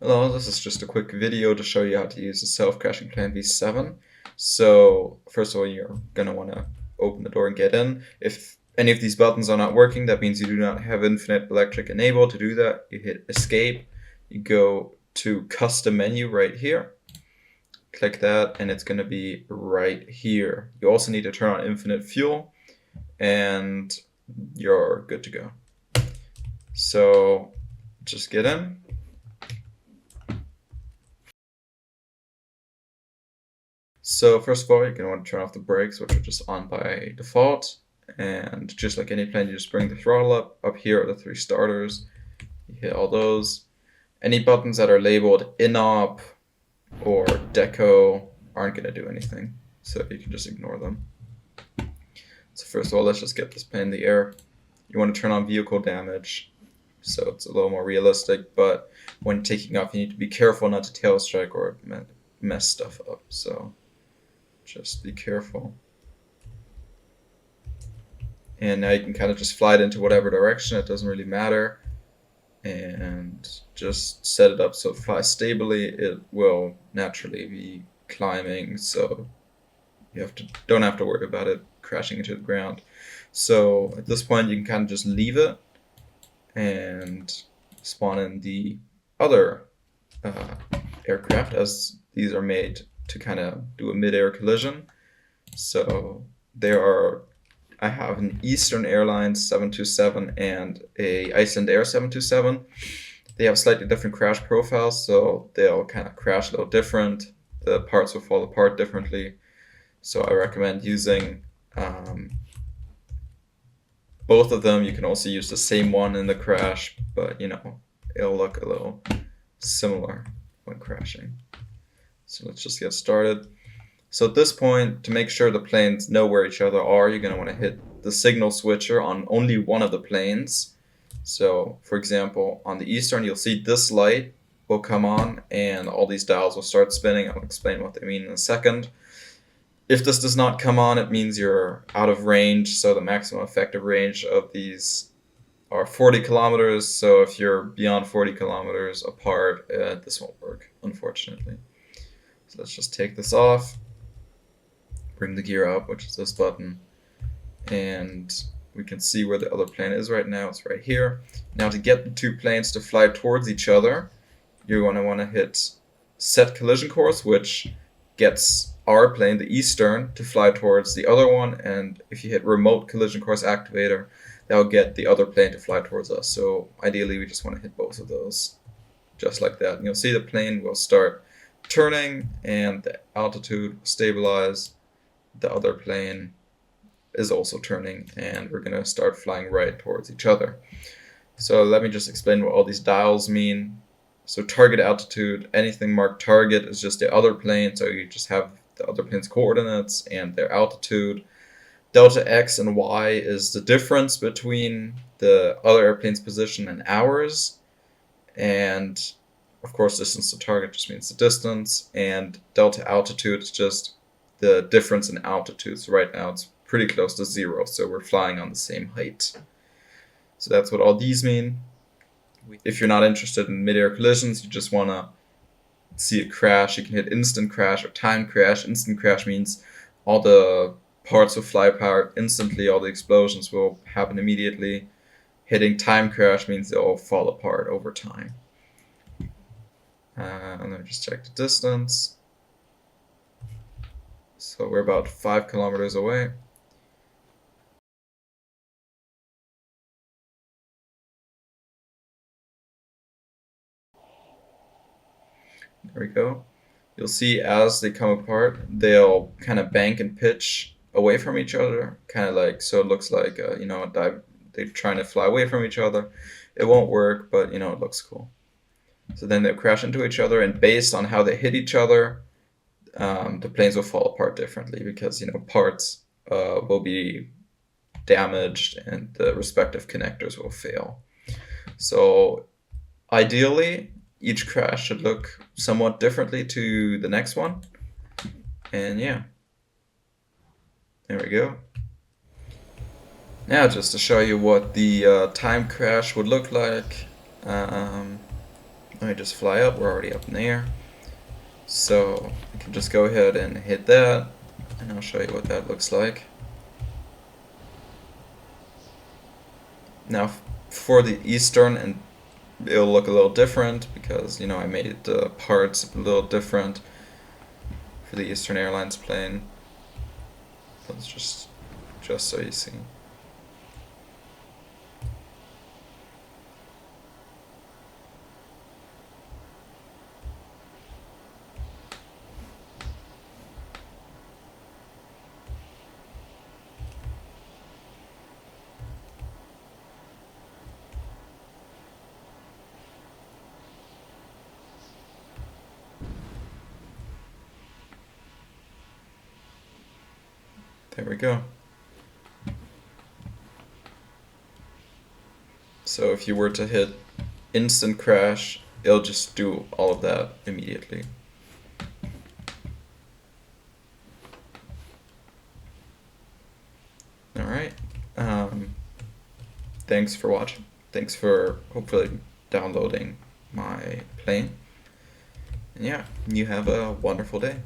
Hello, this is just a quick video to show you how to use the self-crashing plan v7. So first of all, you're gonna want to open the door and get in. If any of these buttons are not working, that means you do not have infinite electric enabled. To do that, you hit escape, you go to custom menu right here, click that, and it's gonna be right here. You also need to turn on infinite fuel, and you're good to go. So just get in. So first of all, you're going to want to turn off the brakes, which are just on by default. And just like any plane, you just bring the throttle up. Up here are the 3 starters. You hit all those. Any buttons that are labeled inop or deco aren't going to do anything, so you can just ignore them. So first of all, let's just get this plane in the air. You want to turn on vehicle damage, so it's a little more realistic, but when taking off, you need to be careful not to tail strike or mess stuff up. So just be careful. And now you can kind of just fly it into whatever direction, it doesn't really matter. And just set it up so it flies stably. It will naturally be climbing, so you don't have to worry about it crashing into the ground. So at this point you can kind of just leave it and spawn in the other aircraft, as these are made to kind of do a mid-air collision. So I have an Eastern Airlines 727 and a Iceland Air 727. They have slightly different crash profiles, so they'll kind of crash a little different. The parts will fall apart differently. So I recommend using both of them. You can also use the same one in the crash, but it'll look a little similar when crashing. So let's just get started. So at this point, to make sure the planes know where each other are, you're going to want to hit the signal switcher on only one of the planes. So for example, on the Eastern, you'll see this light will come on and all these dials will start spinning. I'll explain what they mean in a second. If this does not come on, it means you're out of range. So the maximum effective range of these are 40 kilometers. So if you're beyond 40 kilometers apart, this won't work, unfortunately. So let's just take this off, bring the gear up, which is this button, and we can see where the other plane is right now. It's right here. Now to get the 2 planes to fly towards each other, you're going to want to hit set collision course, which gets our plane, the Eastern, to fly towards the other one, and if you hit remote collision course activator, that'll get the other plane to fly towards us. So ideally we just want to hit both of those, just like that. And you'll see the plane will start turning and the altitude will stabilize. The other plane is also turning, and we're going to start flying right towards each other. So let me just explain what all these dials mean. So target altitude, anything marked target is just the other plane, so you just have the other plane's coordinates and their altitude. Delta X and Y is the difference between the other airplane's position and ours. And of course, distance to target just means the distance, and delta altitude is just the difference in altitude. So right now it's pretty close to 0, so we're flying on the same height. So that's what all these mean. If you're not interested in mid-air collisions, you just want to see it crash, you can hit instant crash or time crash. Instant crash means all the parts will fly apart instantly, all the explosions will happen immediately. Hitting time crash means they'll fall apart over time. And then just check the distance. So we're about 5 kilometers away. There we go. You'll see as they come apart, they'll kind of bank and pitch away from each other, kind of like, so it looks like, they're trying to fly away from each other. It won't work, but it looks cool. So then they'll crash into each other, and based on how they hit each other, the planes will fall apart differently, because parts will be damaged and the respective connectors will fail. So ideally, each crash should look somewhat differently to the next one. And yeah, there we go. Now just to show you what the time crash would look like, Let me just fly up. We're already up in the air. So I can just go ahead and hit that, and I'll show you what that looks like. Now for the Eastern, and it'll look a little different because, you know, I made the parts a little different for the Eastern Airlines plane. Let's just so you see. There we go. So if you were to hit instant crash, it'll just do all of that immediately. Alright. Thanks for watching. Thanks for hopefully downloading my plane. And yeah, you have a wonderful day.